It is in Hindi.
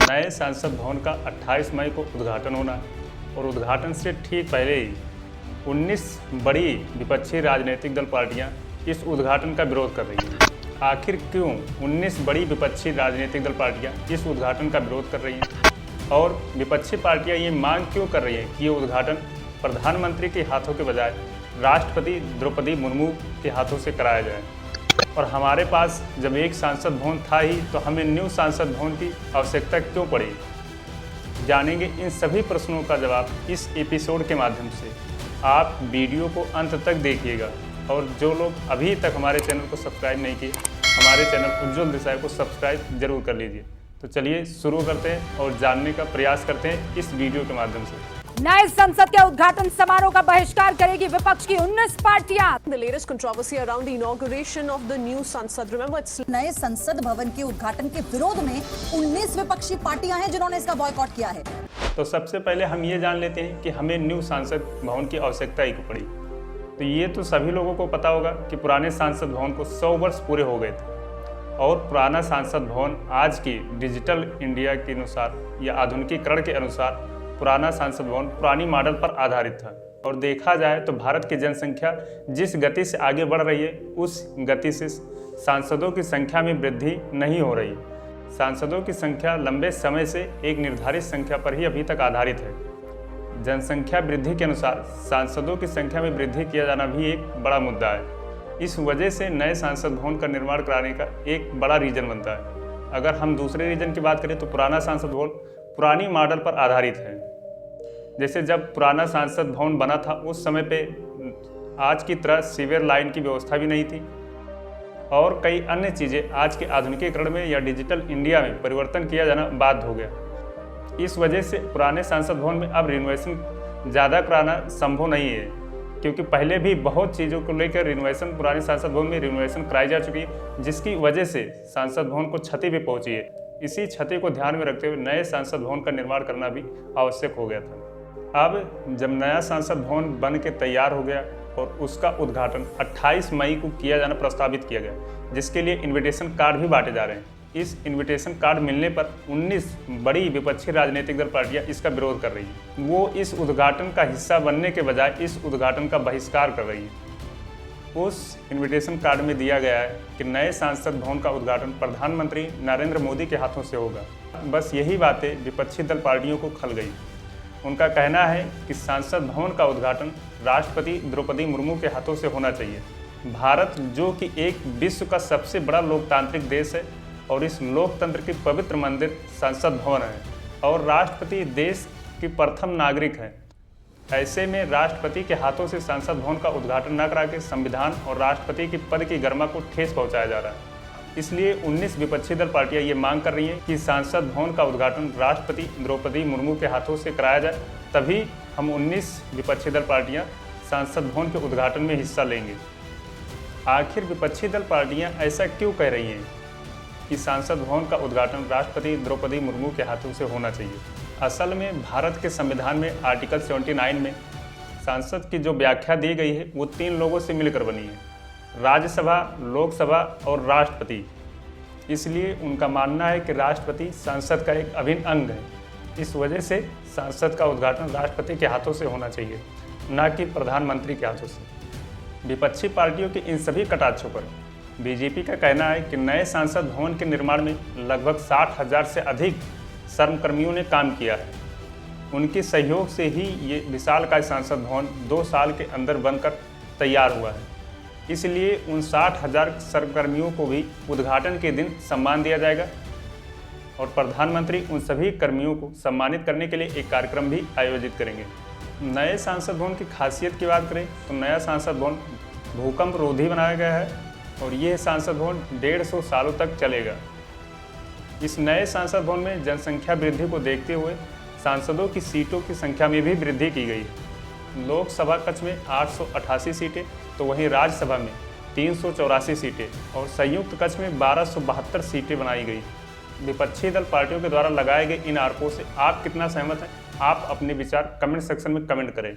नए संसद भवन का 28 मई को उद्घाटन होना है और उद्घाटन से ठीक पहले ही 19 बड़ी विपक्षी राजनीतिक दल पार्टियां इस उद्घाटन का विरोध कर रही हैं। आखिर क्यों 19 बड़ी विपक्षी राजनीतिक दल पार्टियां इस उद्घाटन का विरोध कर रही हैं और विपक्षी पार्टियां ये मांग क्यों कर रही हैं कि ये उद्घाटन प्रधानमंत्री के हाथों के बजाय राष्ट्रपति द्रौपदी मुर्मू के हाथों से कराया जाए। और हमारे पास जब एक संसद भवन था ही तो हमें न्यू संसद भवन की आवश्यकता क्यों पड़ी। जानेंगे इन सभी प्रश्नों का जवाब इस एपिसोड के माध्यम से। आप वीडियो को अंत तक देखिएगा और जो लोग अभी तक हमारे चैनल को सब्सक्राइब नहीं किए, हमारे चैनल उज्ज्वल दिशाएं को सब्सक्राइब जरूर कर लीजिए। तो चलिए शुरू करते हैं और जानने का प्रयास करते हैं इस वीडियो के माध्यम से। नए संसद के उद्घाटन समारोह का बहिष्कार करेगी विपक्ष की 19 पार्टियां। The latest controversy around the inauguration of the new Sansad. Remember, it's नए संसद भवन के उद्घाटन के विरोध में 19 विपक्षी पार्टियां हैं जिन्होंने इसका बॉयकॉट किया है। तो सबसे पहले हम ये जान लेते हैं कि हमें न्यू संसद भवन की आवश्यकता ही क्यों पड़ी। तो ये तो सभी लोगों को पता होगा कि पुराने संसद भवन को 100 वर्ष पूरे हो गए थे और पुराना संसद भवन आज की डिजिटल इंडिया के अनुसार या आधुनिकीकरण के अनुसार पुराना संसद भवन पुरानी मॉडल पर आधारित था। और देखा जाए तो भारत की जनसंख्या जिस गति से आगे बढ़ रही है उस गति से सांसदों की संख्या में वृद्धि नहीं हो रही। सांसदों की संख्या लंबे समय से एक निर्धारित संख्या पर ही अभी तक आधारित है। जनसंख्या वृद्धि के अनुसार सांसदों की संख्या में वृद्धि किया जाना भी एक बड़ा मुद्दा है। इस वजह से नए संसद भवन का निर्माण कराने का एक बड़ा रीजन बनता है। अगर हम दूसरे रीजन की बात करें तो पुराना संसद भवन पुरानी मॉडल पर आधारित है। जैसे जब पुराना संसद भवन बना था उस समय पे आज की तरह सीवर लाइन की व्यवस्था भी नहीं थी और कई अन्य चीज़ें आज के आधुनिकीकरण में या डिजिटल इंडिया में परिवर्तन किया जाना बाध्य हो गया। इस वजह से पुराने संसद भवन में अब रिनोवेशन ज़्यादा कराना संभव नहीं है, क्योंकि पहले भी बहुत चीज़ों को लेकर रिनोवेशन पुराने संसद भवन में रिनोवेशन कराई जा चुकी है, जिसकी वजह से संसद भवन को क्षति भी पहुंची है। इसी क्षति को ध्यान में रखते हुए नए संसद भवन का निर्माण करना भी आवश्यक हो गया था। अब जब नया संसद भवन बन के तैयार हो गया और उसका उद्घाटन 28 मई को किया जाना प्रस्तावित किया गया, जिसके लिए इनविटेशन कार्ड भी बांटे जा रहे हैं। इस इनविटेशन कार्ड मिलने पर 19 बड़ी विपक्षी राजनीतिक दल पार्टियां इसका विरोध कर रही हैं। वो इस उद्घाटन का हिस्सा बनने के बजाय इस उद्घाटन का बहिष्कार कर रही है। उस इनविटेशन कार्ड में दिया गया है कि नए संसद भवन का उद्घाटन प्रधानमंत्री नरेंद्र मोदी के हाथों से होगा। बस यही बातें विपक्षी दल पार्टियों को खल गई। उनका कहना है कि संसद भवन का उद्घाटन राष्ट्रपति द्रौपदी मुर्मू के हाथों से होना चाहिए। भारत जो कि एक विश्व का सबसे बड़ा लोकतांत्रिक देश है और इस लोकतंत्र की पवित्र मंदिर संसद भवन है और राष्ट्रपति देश की प्रथम नागरिक है। ऐसे में राष्ट्रपति के हाथों से संसद भवन का उद्घाटन न करा के संविधान और राष्ट्रपति की पद की गरिमा को ठेस पहुंचाया जा रहा है। इसलिए 19 विपक्षी दल पार्टियां ये मांग कर रही हैं कि संसद भवन का उद्घाटन राष्ट्रपति द्रौपदी मुर्मू के हाथों से कराया जाए, तभी हम 19 विपक्षी दल पार्टियां संसद भवन के उद्घाटन में हिस्सा लेंगे। आखिर विपक्षी दल पार्टियां ऐसा क्यों कह रही हैं कि संसद भवन का उद्घाटन राष्ट्रपति द्रौपदी मुर्मू के हाथों से होना चाहिए? असल में भारत के संविधान में आर्टिकल 79 में संसद की जो व्याख्या दी गई है वो 3 लोगों से मिलकर बनी है, राज्यसभा, लोकसभा और राष्ट्रपति। इसलिए उनका मानना है कि राष्ट्रपति संसद का एक अभिन्न अंग है। इस वजह से संसद का उद्घाटन राष्ट्रपति के हाथों से होना चाहिए, न कि प्रधानमंत्री के हाथों से। विपक्षी पार्टियों के इन सभी कटाक्षों पर बीजेपी का कहना है कि नए संसद भवन के निर्माण में लगभग 60,000 से अधिक श्रमकर्मियों ने काम किया है। उनके सहयोग से ही ये विशालकाय संसद भवन 2 साल के अंदर बनकर तैयार हुआ है। इसलिए उन 60,000 श्रमकर्मियों को भी उद्घाटन के दिन सम्मान दिया जाएगा और प्रधानमंत्री उन सभी कर्मियों को सम्मानित करने के लिए एक कार्यक्रम भी आयोजित करेंगे। नए संसद भवन की खासियत की बात करें तो नया संसद भवन भूकंप रोधी बनाया गया है और यह संसद भवन 150 सालों तक चलेगा। इस नए संसद भवन में जनसंख्या वृद्धि को देखते हुए सांसदों की सीटों की संख्या में भी वृद्धि की गई है। लोकसभा कक्ष में 888 सीटें तो वहीं राज्यसभा में 384 सीटें और संयुक्त कक्ष में 1272 सीटें बनाई गई। विपक्षी दल पार्टियों के द्वारा लगाए गए इन आरोपों से आप कितना सहमत हैं? आप अपने विचार कमेंट सेक्शन में कमेंट करें।